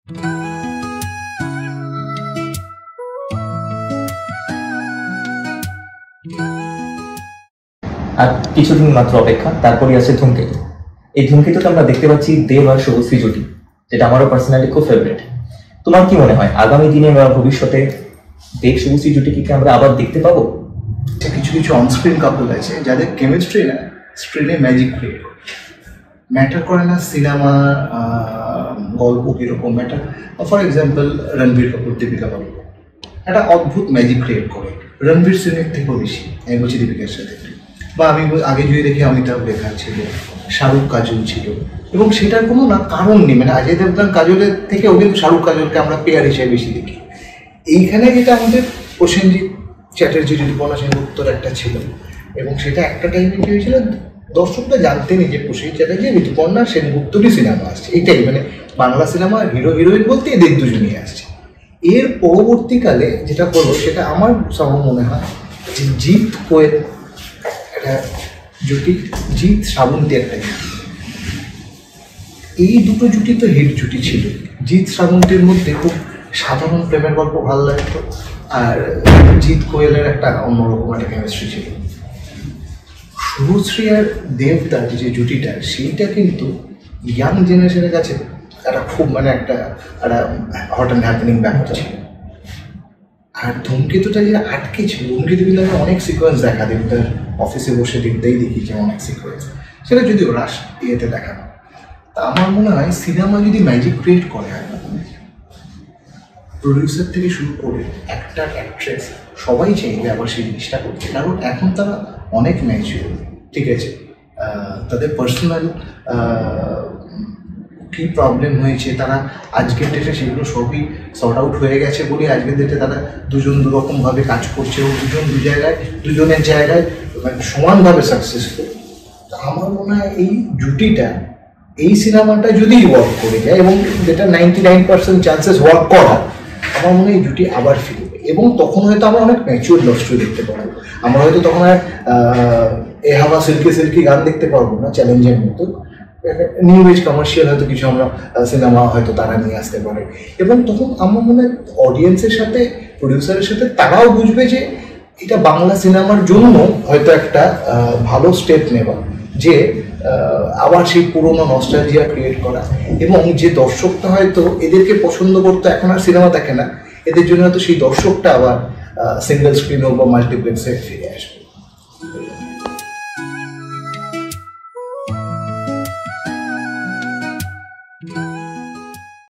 আর কিছুদিন মাত্র অপেক্ষা, তারপরই আছে ধূমকেতু। এই ধূমকেতুতে আমরা দেখতে পাচ্ছি দেব আর শুভশ্রী জুটি, যেটা আমারও পার্সোনালি খুব ফেভারিট। তোমার কি মনে হয় আগামী দিনে বা ভবিষ্যতে দেব শুভশ্রী জুটিকে আমরা আবার দেখতে পাবো? কিছু কিছু অনস্ক্রিন কাপল আছে যাদের কেমিস্ট্রি না স্ক্রিনে ম্যাজিক ক্রিয়েট করে। ম্যাটার করে না সিনেমা গল্প কীরকম matter. For example Ranbir Kapoor Deepika Padukone একটা অদ্ভুত ম্যাজিক ক্রিয়েট করে, রণবীর সিংয়ের থেকেও বেশি আমি বলছি দীপিকার সাথে। বা আমি আগে যদি দেখি অমিতাভ রেখা ছিল, শাহরুখ কাজল ছিল, এবং সেটার কোনো না কারণ নেই। মানে অজয় দেবগন কাজলের থেকেও কিন্তু শাহরুখ কাজলকে আমরা পেয়ার হিসেবে বেশি দেখি। এইখানে যেটা আমাদের প্রসেনজিৎ চ্যাটার্জি ঋতুপর্ণা সেনগুপ্তর একটা ছিল, এবং সেটা একটা টাইমে কি হয়েছিল, দর্শকরা জানতেনি যে প্রসেনজিৎ চ্যাটার্জি ঋতুপর্ণা সেনগুপ্তরই সিনেমা আসছে। এটাই মানে বাংলা সিনেমা হিরো হিরোইন বলতে এদের দুজনই আসছে। এর পরবর্তীকালে যেটা হলো সেটা আমার সব মনে হয় যে জিৎ কোয়েল একটা জুটি, জিৎ শ্রাবন্তী একটা জুটি। এই দুটো জুটি তো হিট জুটি ছিল। জিৎ শ্রাবন্তীর মধ্যে খুব সাধারণ প্রেমের গল্প ভালো লাগতো, আর জিৎ কোয়েলের একটা অন্যরকম একটা কেমিস্ট্রি ছিল। শুভশ্রী আর দেবদার যে জুটিটা, সেইটা কিন্তু ইয়াং জেনারেশনের কাছে একটা খুব মানে একটা হট অ্যান্ড হ্যাপেনিং ব্যাপার ছিল। আর ধূমকেতুটা যে আটকে ছিল, ধূমকেতু কিন্তু আমি অনেক সিকোয়েন্স দেখা দিই, তার অফিসে বসে দেখতেই দেখি যে অনেক সিকোয়েন্স, সেটা যদিও রাশ ইয়েতে দেখানো। তা আমার মনে হয় সিনেমা যদি ম্যাজিক ক্রিয়েট করে, প্রডিউসার থেকে শুরু করে অ্যাক্টার অ্যাক্ট্রেস সবাই চাইবে আবার সেই জিনিসটা করতে। কারণ এখন তারা অনেক ম্যাচিওর, ঠিক আছে, তাদের পার্সোনাল কী প্রবলেম হয়েছে তারা আজকের ডেটে সেগুলো সবই সর্ট আউট হয়ে গেছে বলে আজকের ডেটে তারা দুজন দুরকমভাবে কাজ করছে, এবং দুজনের জায়গায় মানে সমানভাবে সাকসেসফুল। তো আমার মনে হয় এই জুটিটা, এই সিনেমাটা যদি ওয়ার্ক করে যায়, এবং যেটা 99% চান্সেস ওয়ার্ক করা, আমার মনে হয় এই জুটি আবার ফিরবে। এবং তখন হয়তো আমরা অনেক ম্যাচিওর লাভ স্টোরি দেখতে পারবো। আমরা হয়তো তখন আর এ হাওয়া সিল্কি সিল্কি গান দেখতে পারবো না, চ্যালেঞ্জের মতো নিউ এজ কমার্শিয়াল হয়তো কিছু আমরা সিনেমা হয়তো তারা নিয়ে আসতে পারে। এবং তখন আমার মনে হয় অডিয়েন্সের সাথে প্রডিউসারের সাথে তারাও বুঝবে যে এটা বাংলা সিনেমার জন্য হয়তো একটা ভালো স্টেপ নেওয়া, যে আবার সেই পুরোনো নস্টালজিয়া ক্রিয়েট করা, এবং যে দর্শকটা হয়তো এদেরকে পছন্দ করতো এখন আর সিনেমা দেখে না, এদের জন্য হয়তো সেই দর্শকটা আবার সিঙ্গেল স্ক্রিন হোক বা মাল্টিপ্লেক্সে ফিরে আসবে।